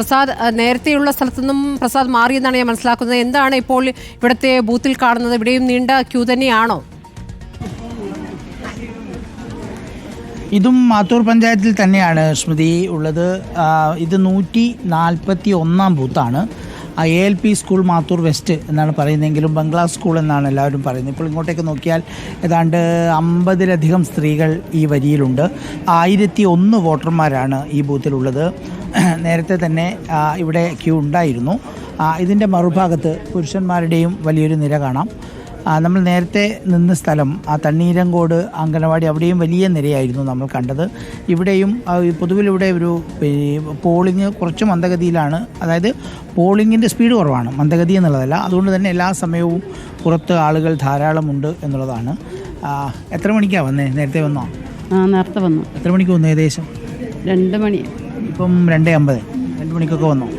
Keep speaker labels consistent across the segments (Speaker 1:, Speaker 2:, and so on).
Speaker 1: പ്രസാദ്, നേരത്തെയുള്ള സ്ഥലത്തുനിന്നും പ്രസാദ് മാറിയെന്നാണ് ഞാൻ മനസ്സിലാക്കുന്നത്. എന്താണ് ഇപ്പോൾ ഇവിടുത്തെ ബൂത്തിൽ കാണുന്നത്? ഇവിടെയും നീണ്ട ക്യൂ തന്നെയാണോ?
Speaker 2: ഇതും മാത്തൂർ പഞ്ചായത്തിൽ തന്നെയാണ് സ്മൃതി ഉള്ളത്. ഇത് 141 ബൂത്താണ്. ALP സ്കൂൾ മാത്തൂർ വെസ്റ്റ് എന്നാണ് പറയുന്നതെങ്കിലും ബംഗ്ലാ സ്കൂൾ എന്നാണ് എല്ലാവരും പറയുന്നത്. ഇപ്പോൾ ഇങ്ങോട്ടേക്ക് നോക്കിയാൽ ഏതാണ്ട് 50-ലധികം സ്ത്രീകൾ ഈ വരിയിലുണ്ട്. 1001 വോട്ടർമാരാണ് ഈ ബൂത്തിലുള്ളത്. നേരത്തെ തന്നെ ഇവിടെ ക്യൂ ഉണ്ടായിരുന്നു. ഇതിൻ്റെ മറുഭാഗത്ത് പുരുഷന്മാരുടെയും വലിയൊരു നിര കാണാം. നമ്മൾ നേരത്തെ നിന്ന സ്ഥലം തണ്ണീരങ്കോട് അങ്കനവാടി, അവിടെയും വലിയ നിരയായിരുന്നു നമ്മൾ കണ്ടത്. ഇവിടെയും പൊതുവിലിവിടെ ഒരു പോളിംഗ് കുറച്ച് മന്ദഗതിയിലാണ്. അതായത് പോളിങ്ങിൻ്റെ സ്പീഡ് കുറവാണ്, മന്ദഗതി എന്നുള്ളതല്ല. അതുകൊണ്ട് തന്നെ എല്ലാ സമയവും പുറത്ത് ആളുകൾ ധാരാളമുണ്ട് എന്നുള്ളതാണ്. എത്ര മണിക്കാണ് വന്നേ? നേരത്തെ വന്നോ?
Speaker 3: നേരത്തെ വന്നു.
Speaker 2: എത്ര മണിക്ക് വന്നു? ഏകദേശം
Speaker 3: 2 മണി.
Speaker 2: ഇപ്പം 2:50. 2 മണിക്കൊക്കെ വന്നോ?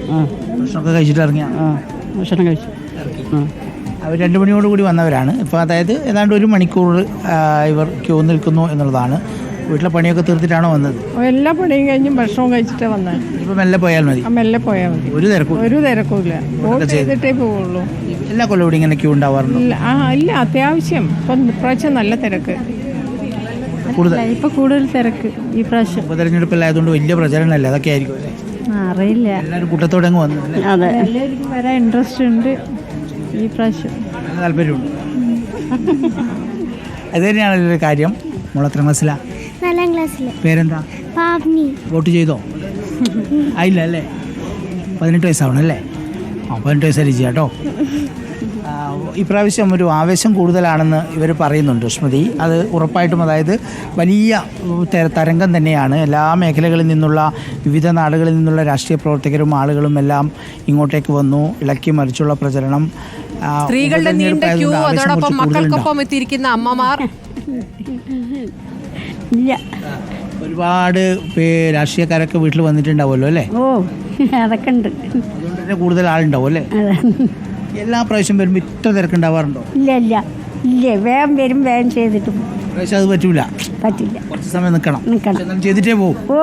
Speaker 2: ഭക്ഷണമൊക്കെ കഴിച്ചിട്ട് ഇറങ്ങിയാ?
Speaker 3: ഭക്ഷണം കഴിച്ചു.
Speaker 2: അവർ 2 മണിയോടുകൂടി വന്നവരാണ്. ഇപ്പോൾ അതായത് ഏതാണ്ട് 1 മണിക്കൂർ ഇവർ ക്യൂ നിൽക്കുന്നു എന്നുള്ളതാണ്. വീട്ടിലെ പണിയൊക്കെ തീർത്തിട്ടാണോ വന്നത്?
Speaker 4: എല്ലാ പണിയും കഴിഞ്ഞും ഭക്ഷണവും കഴിച്ചിട്ടേ വന്നത്.
Speaker 2: ഇപ്പം മെല്ലെ പോയാൽ മതി.
Speaker 4: മെല്ലെ പോയാൽ മതി.
Speaker 2: ഒരു തിരക്കുമില്ല.
Speaker 4: വോട്ട് ചെയ്തിട്ടേ പോവുള്ളൂ.
Speaker 2: എല്ലാ കൊല്ലം ഇവിടെ ഇങ്ങനെ ക്യൂ ഉണ്ടാവാറുണ്ടോ?
Speaker 4: ഇല്ല, അത്യാവശ്യം. ഇപ്പം ഇപ്രാവശ്യം നല്ല തിരക്ക്
Speaker 2: കൂടുതൽ.
Speaker 3: ഇപ്പൊ കൂടുതൽ തിരക്ക് ഈ പ്രാവശ്യം.
Speaker 2: ഉപതെരഞ്ഞെടുപ്പില്ലായതുകൊണ്ട് വലിയ പ്രചരണമല്ലേ? അതൊക്കെ ആയിരിക്കും അല്ലേ?
Speaker 3: അറിയില്ല.
Speaker 2: എല്ലാവരും കൂട്ടത്തോടെ അങ്ങ് വന്നു.
Speaker 3: അതെ, എല്ലാവർക്കും വരാൻ ഇൻട്രസ്റ്റ് ഉണ്ട് ഈ പ്രാവശ്യം.
Speaker 2: നല്ല താല്പര്യമുണ്ട്. അത് തന്നെയാണ് ഒരു കാര്യം. മോളെത്ര ക്ലാസ്സിലാ?
Speaker 5: 4ാം ക്ലാസ്സിൽ.
Speaker 2: പേരെന്താ?
Speaker 5: പാവ്നി.
Speaker 2: വോട്ട് ചെയ്തോ? ആയില്ല അല്ലേ? 18 വയസ്സാവണം അല്ലേ? 18 വയസ്സായി ചെയ്യാട്ടോ. ഇപ്രാവശ്യം ഒരു ആവേശം കൂടുതലാണെന്ന് ഇവർ പറയുന്നുണ്ട് സ്മൃതി. അത് ഉറപ്പായിട്ടും, അതായത് വലിയ തരംഗം തന്നെയാണ്. എല്ലാ മേഖലകളിൽ നിന്നുള്ള, വിവിധ നാടുകളിൽ നിന്നുള്ള രാഷ്ട്രീയ പ്രവർത്തകരും ആളുകളും എല്ലാം ഇങ്ങോട്ടേക്ക് വന്നു. ഇളക്കി മറിച്ചുള്ള പ്രചരണം,
Speaker 1: സ്ത്രീകളുടെ നീണ്ട ക്യൂ, അതോടൊപ്പം മക്കൾക്കൊപ്പം എത്തിയിരിക്കുന്ന അമ്മമാർ.
Speaker 3: ഇല്ല,
Speaker 2: ഒരുപാട് രാഷ്ട്രീയക്കാരൊക്കെ വീട്ടിൽ വന്നിട്ടുണ്ടാവുമല്ലോ അല്ലേ?
Speaker 3: ഓ അതൊക്കെ ഉണ്ട്.
Speaker 2: അതുകൊണ്ട് തന്നെ കൂടുതൽ ആളുണ്ടാവും അല്ലേ? എല്ലാ പ്രാവശ്യം വരുമ്പോൾ ഇത്ര തിരക്കുണ്ടാവാറുണ്ടോ?
Speaker 3: ഇല്ല, വേഗം വരും, വേഗം ചെയ്തിട്ട് പോകും.
Speaker 2: പ്രാവശ്യം അത് പറ്റില്ല. കുറച്ച് സമയം നിൽക്കണം. ചെയ്തിട്ടേ പോകും.
Speaker 3: ഓ,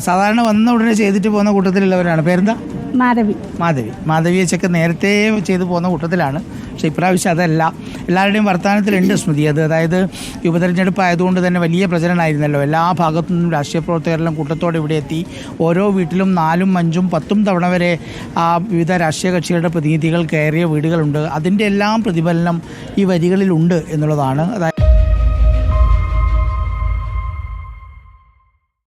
Speaker 2: സാധാരണ വന്ന ഉടനെ ചെയ്തിട്ട് പോകുന്ന കൂട്ടത്തിലുള്ളവരാണ്. പേരെന്താ? മാധവിയെ ചെക്ക് നേരത്തെ ചെയ്തു പോകുന്ന കൂട്ടത്തിലാണ്. പക്ഷേ ഇപ്രാവശ്യം അതല്ല. എല്ലാവരുടെയും വർത്തമാനത്തിലുണ്ട് സ്മൃതി. അതായത് ഉപതെരഞ്ഞെടുപ്പ് ആയതുകൊണ്ട് തന്നെ വലിയ പ്രചരണമായിരുന്നല്ലോ. എല്ലാ ഭാഗത്തു നിന്നും രാഷ്ട്രീയ പ്രവർത്തകരെല്ലാം കൂട്ടത്തോടെ ഇവിടെ എത്തി. ഓരോ വീട്ടിലും 4ഉം 5ഉം 10ഉം തവണ വരെ വിവിധ രാഷ്ട്രീയ കക്ഷികളുടെ പ്രതിനിധികൾ കയറിയ വീടുകളുണ്ട്. അതിൻ്റെ എല്ലാം പ്രതിഫലനം ഈ വരികളിലുണ്ട് എന്നുള്ളതാണ്. അതായത്